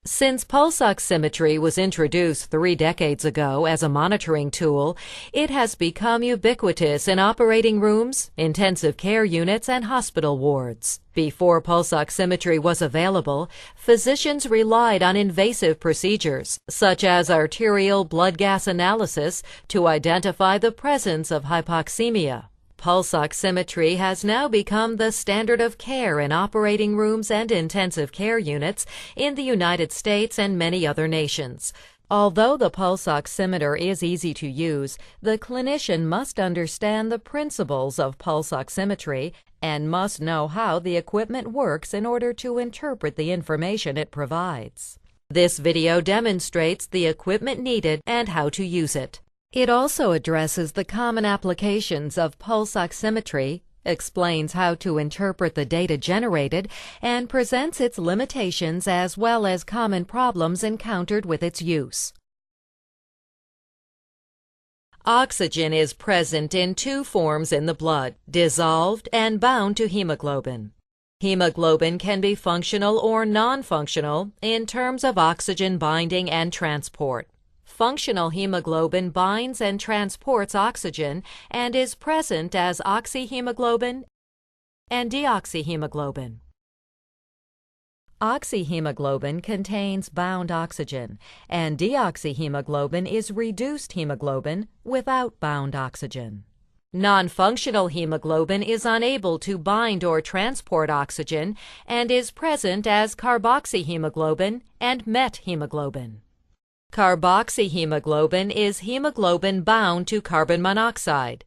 Since pulse oximetry was introduced 3 decades ago as a monitoring tool, it has become ubiquitous in operating rooms, intensive care units, and hospital wards. Before pulse oximetry was available, physicians relied on invasive procedures, such as arterial blood gas analysis, to identify the presence of hypoxemia. Pulse oximetry has now become the standard of care in operating rooms and intensive care units in the United States and many other nations. Although the pulse oximeter is easy to use, the clinician must understand the principles of pulse oximetry and must know how the equipment works in order to interpret the information it provides. This video demonstrates the equipment needed and how to use it. It also addresses the common applications of pulse oximetry, explains how to interpret the data generated, and presents its limitations as well as common problems encountered with its use. Oxygen is present in 2 forms in the blood, dissolved and bound to hemoglobin. Hemoglobin can be functional or non-functional in terms of oxygen binding and transport. Functional hemoglobin binds and transports oxygen and is present as oxyhemoglobin and deoxyhemoglobin. Oxyhemoglobin contains bound oxygen, and deoxyhemoglobin is reduced hemoglobin without bound oxygen. Non-functional hemoglobin is unable to bind or transport oxygen and is present as carboxyhemoglobin and methemoglobin. Carboxyhemoglobin is hemoglobin bound to carbon monoxide.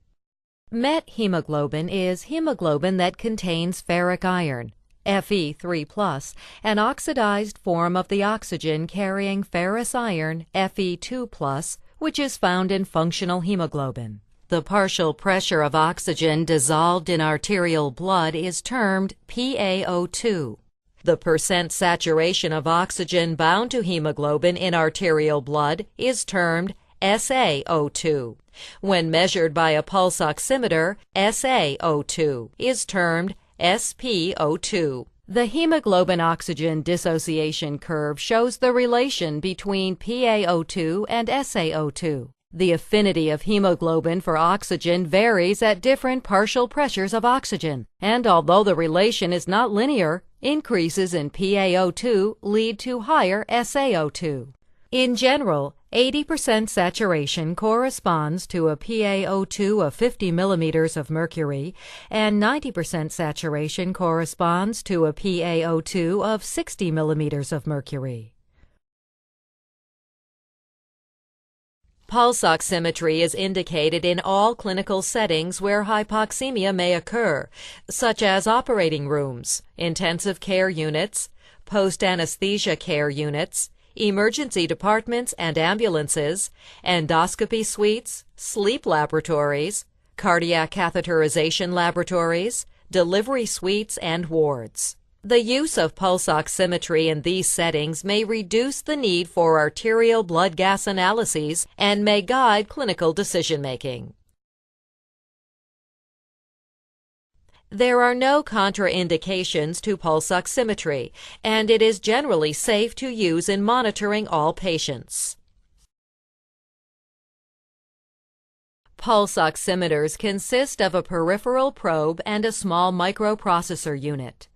Methemoglobin is hemoglobin that contains ferric iron, Fe3+, an oxidized form of the oxygen-carrying ferrous iron, Fe2+, which is found in functional hemoglobin. The partial pressure of oxygen dissolved in arterial blood is termed PaO2. The percent saturation of oxygen bound to hemoglobin in arterial blood is termed SaO2. When measured by a pulse oximeter, SaO2 is termed SpO2. The hemoglobin-oxygen dissociation curve shows the relation between PaO2 and SaO2. The affinity of hemoglobin for oxygen varies at different partial pressures of oxygen, and although the relation is not linear, increases in PaO2 lead to higher SaO2. In general, 80% saturation corresponds to a PaO2 of 50 millimeters of mercury, and 90% saturation corresponds to a PaO2 of 60 millimeters of mercury. Pulse oximetry is indicated in all clinical settings where hypoxemia may occur, such as operating rooms, intensive care units, post-anesthesia care units, emergency departments and ambulances, endoscopy suites, sleep laboratories, cardiac catheterization laboratories, delivery suites, and wards. The use of pulse oximetry in these settings may reduce the need for arterial blood gas analyses and may guide clinical decision-making. There are no contraindications to pulse oximetry, and it is generally safe to use in monitoring all patients. Pulse oximeters consist of a peripheral probe and a small microprocessor unit.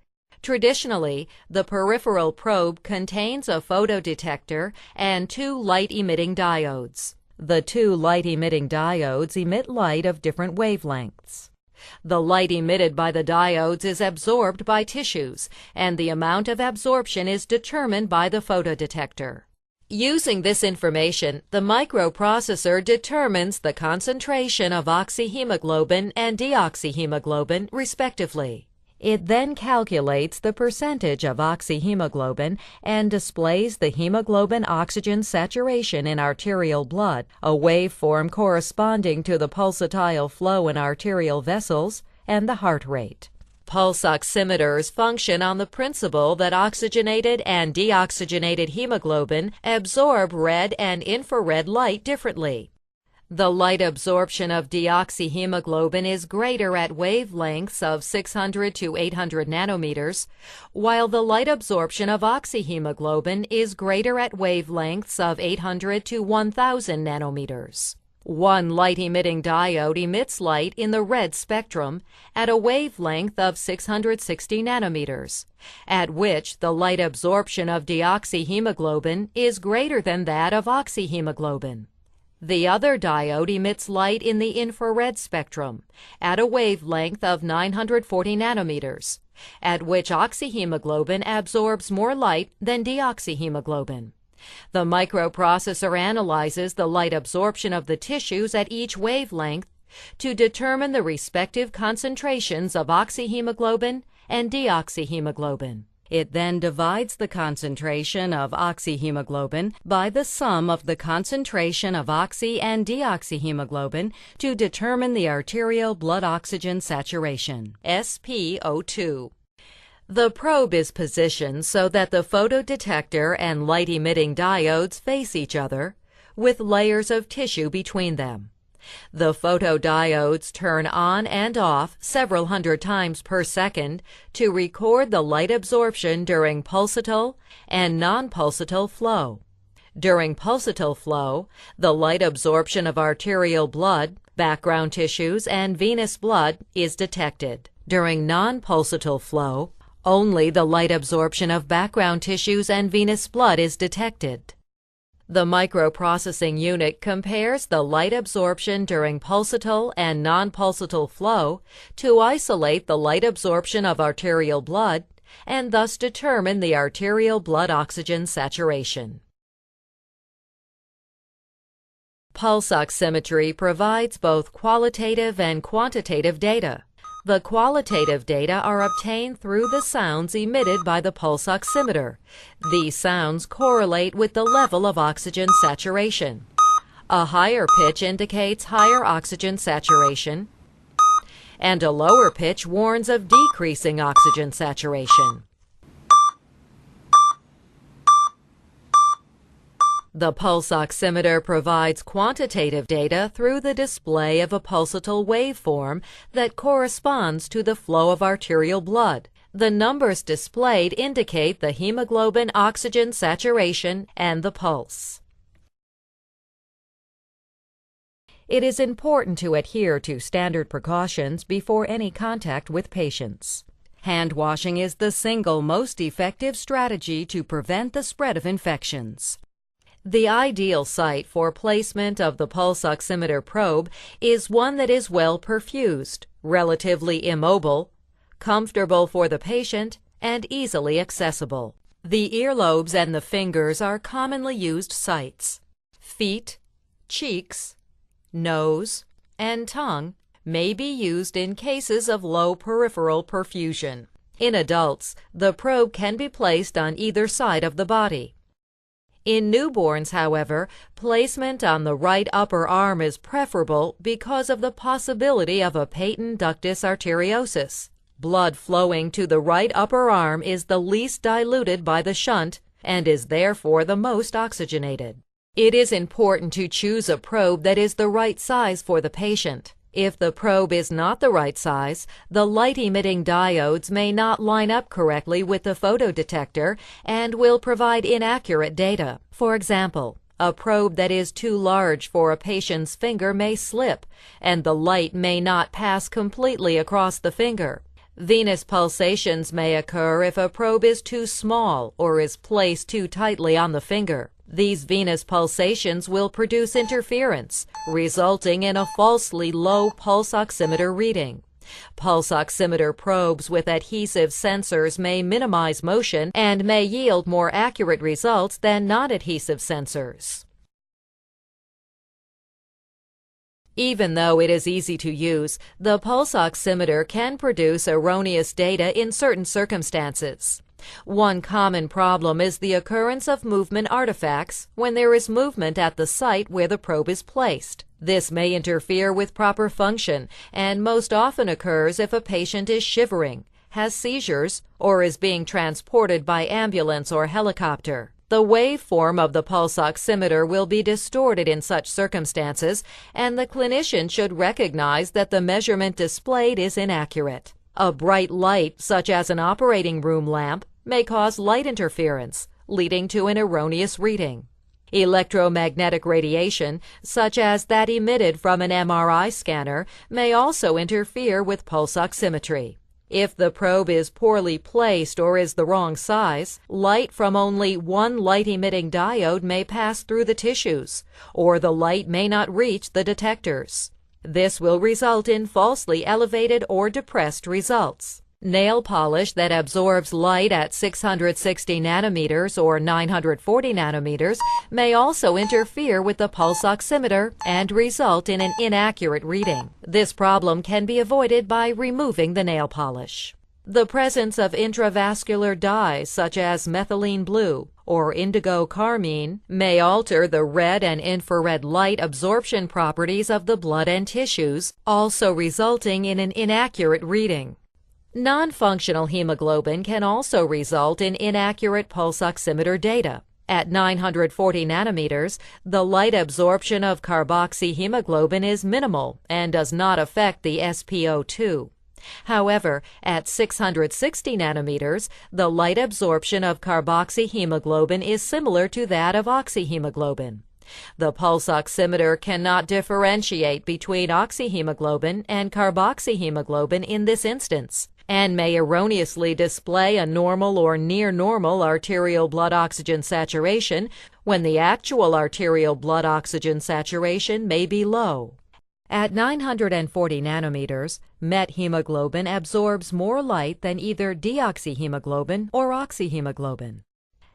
Traditionally, the peripheral probe contains a photodetector and 2 light-emitting diodes. The 2 light-emitting diodes emit light of different wavelengths. The light emitted by the diodes is absorbed by tissues, and the amount of absorption is determined by the photodetector. Using this information, the microprocessor determines the concentration of oxyhemoglobin and deoxyhemoglobin, respectively. It then calculates the percentage of oxyhemoglobin and displays the hemoglobin-oxygen saturation in arterial blood, a waveform corresponding to the pulsatile flow in arterial vessels, and the heart rate. Pulse oximeters function on the principle that oxygenated and deoxygenated hemoglobin absorb red and infrared light differently. The light absorption of deoxyhemoglobin is greater at wavelengths of 600 to 800 nanometers, while the light absorption of oxyhemoglobin is greater at wavelengths of 800 to 1000 nanometers. One light-emitting diode emits light in the red spectrum at a wavelength of 660 nanometers, at which the light absorption of deoxyhemoglobin is greater than that of oxyhemoglobin. The other diode emits light in the infrared spectrum at a wavelength of 940 nanometers, at which oxyhemoglobin absorbs more light than deoxyhemoglobin. The microprocessor analyzes the light absorption of the tissues at each wavelength to determine the respective concentrations of oxyhemoglobin and deoxyhemoglobin. It then divides the concentration of oxyhemoglobin by the sum of the concentration of oxy and deoxyhemoglobin to determine the arterial blood oxygen saturation, SpO2. The probe is positioned so that the photodetector and light-emitting diodes face each other, with layers of tissue between them. The photodiodes turn on and off several hundred times per second to record the light absorption during pulsatile and non-pulsatile flow. During pulsatile flow, the light absorption of arterial blood, background tissues, and venous blood is detected. During non-pulsatile flow, only the light absorption of background tissues and venous blood is detected. The microprocessing unit compares the light absorption during pulsatile and non-pulsatile flow to isolate the light absorption of arterial blood and thus determine the arterial blood oxygen saturation. Pulse oximetry provides both qualitative and quantitative data. The qualitative data are obtained through the sounds emitted by the pulse oximeter. These sounds correlate with the level of oxygen saturation. A higher pitch indicates higher oxygen saturation, and a lower pitch warns of decreasing oxygen saturation. The pulse oximeter provides quantitative data through the display of a pulsatile waveform that corresponds to the flow of arterial blood. The numbers displayed indicate the hemoglobin oxygen saturation and the pulse. It is important to adhere to standard precautions before any contact with patients. Hand washing is the single most effective strategy to prevent the spread of infections. The ideal site for placement of the pulse oximeter probe is one that is well perfused, relatively immobile, comfortable for the patient, and easily accessible. The earlobes and the fingers are commonly used sites. Feet, cheeks, nose, and tongue may be used in cases of low peripheral perfusion. In adults, the probe can be placed on either side of the body. In newborns, however, placement on the right upper arm is preferable because of the possibility of a patent ductus arteriosus. Blood flowing to the right upper arm is the least diluted by the shunt and is therefore the most oxygenated. It is important to choose a probe that is the right size for the patient. If the probe is not the right size, the light-emitting diodes may not line up correctly with the photodetector and will provide inaccurate data. For example, a probe that is too large for a patient's finger may slip, and the light may not pass completely across the finger. Venous pulsations may occur if a probe is too small or is placed too tightly on the finger. These venous pulsations will produce interference, resulting in a falsely low pulse oximeter reading. Pulse oximeter probes with adhesive sensors may minimize motion and may yield more accurate results than non-adhesive sensors. Even though it is easy to use, the pulse oximeter can produce erroneous data in certain circumstances. One common problem is the occurrence of movement artifacts when there is movement at the site where the probe is placed. This may interfere with proper function and most often occurs if a patient is shivering, has seizures, or is being transported by ambulance or helicopter. The waveform of the pulse oximeter will be distorted in such circumstances, and the clinician should recognize that the measurement displayed is inaccurate. A bright light, such as an operating room lamp, may cause light interference, leading to an erroneous reading. Electromagnetic radiation, such as that emitted from an MRI scanner, may also interfere with pulse oximetry. If the probe is poorly placed or is the wrong size, light from only one light-emitting diode may pass through the tissues, or the light may not reach the detectors. This will result in falsely elevated or depressed results. Nail polish that absorbs light at 660 nanometers or 940 nanometers may also interfere with the pulse oximeter and result in an inaccurate reading. This problem can be avoided by removing the nail polish. The presence of intravascular dyes such as methylene blue or indigo carmine may alter the red and infrared light absorption properties of the blood and tissues, also resulting in an inaccurate reading. Non-functional hemoglobin can also result in inaccurate pulse oximeter data. At 940 nanometers, the light absorption of carboxyhemoglobin is minimal and does not affect the SpO2. However, at 660 nanometers, the light absorption of carboxyhemoglobin is similar to that of oxyhemoglobin. The pulse oximeter cannot differentiate between oxyhemoglobin and carboxyhemoglobin in this instance, and may erroneously display a normal or near normal arterial blood oxygen saturation when the actual arterial blood oxygen saturation may be low. At 940 nanometers, methemoglobin absorbs more light than either deoxyhemoglobin or oxyhemoglobin.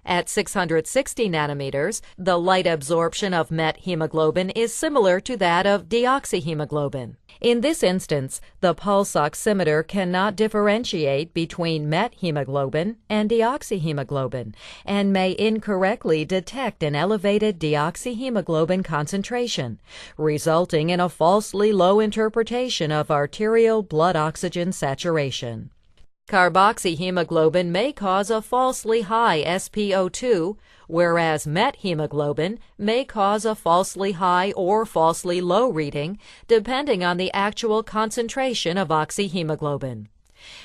At 660 nanometers, the light absorption of methemoglobin is similar to that of deoxyhemoglobin. In this instance, the pulse oximeter cannot differentiate between methemoglobin and deoxyhemoglobin and may incorrectly detect an elevated deoxyhemoglobin concentration, resulting in a falsely low interpretation of arterial blood oxygen saturation. Carboxyhemoglobin may cause a falsely high SpO2, whereas methemoglobin may cause a falsely high or falsely low reading, depending on the actual concentration of oxyhemoglobin.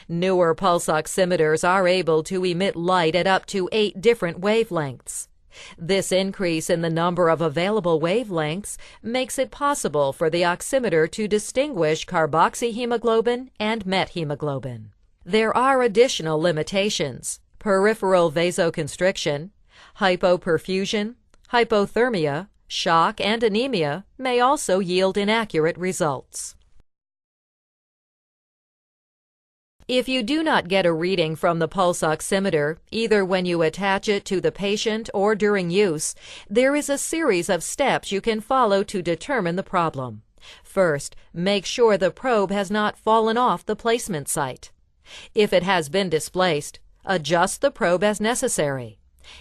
Newer pulse oximeters are able to emit light at up to 8 different wavelengths. This increase in the number of available wavelengths makes it possible for the oximeter to distinguish carboxyhemoglobin and methemoglobin. There are additional limitations. Peripheral vasoconstriction, hypoperfusion, hypothermia, shock, and anemia may also yield inaccurate results. If you do not get a reading from the pulse oximeter, either when you attach it to the patient or during use, there is a series of steps you can follow to determine the problem. First, make sure the probe has not fallen off the placement site. If it has been displaced, adjust the probe as necessary.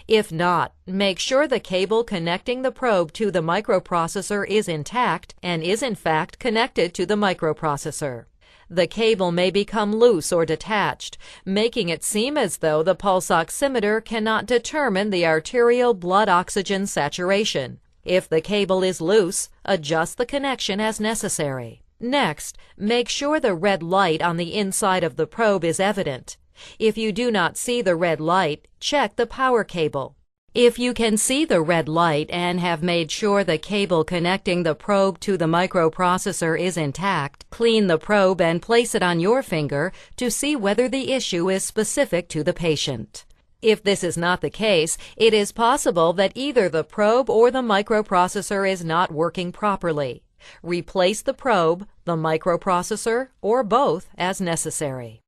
If not, make sure the cable connecting the probe to the microprocessor is intact and is in fact connected to the microprocessor. The cable may become loose or detached, making it seem as though the pulse oximeter cannot determine the arterial blood oxygen saturation. If the cable is loose, adjust the connection as necessary. Next, make sure the red light on the inside of the probe is evident. If you do not see the red light, check the power cable. If you can see the red light and have made sure the cable connecting the probe to the microprocessor is intact, clean the probe and place it on your finger to see whether the issue is specific to the patient. If this is not the case, it is possible that either the probe or the microprocessor is not working properly. Replace the probe, the microprocessor, or both as necessary.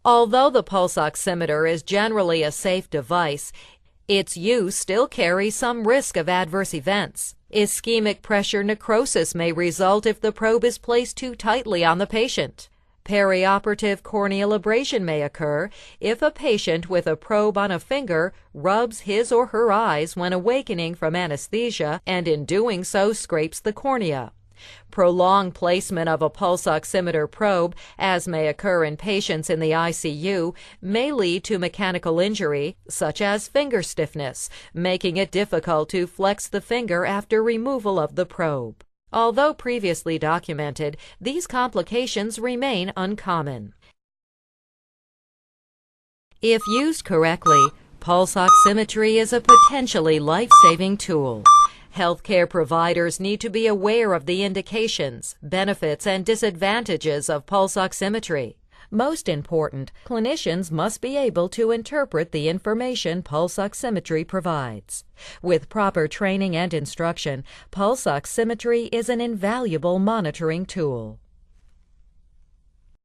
Although the pulse oximeter is generally a safe device, its use still carries some risk of adverse events. Ischemic pressure necrosis may result if the probe is placed too tightly on the patient. Perioperative corneal abrasion may occur if a patient with a probe on a finger rubs his or her eyes when awakening from anesthesia and in doing so scrapes the cornea. Prolonged placement of a pulse oximeter probe, as may occur in patients in the ICU, may lead to mechanical injury, such as finger stiffness, making it difficult to flex the finger after removal of the probe. Although previously documented, these complications remain uncommon. If used correctly, pulse oximetry is a potentially life-saving tool. Healthcare providers need to be aware of the indications, benefits, and disadvantages of pulse oximetry. Most important, clinicians must be able to interpret the information pulse oximetry provides. With proper training and instruction, pulse oximetry is an invaluable monitoring tool.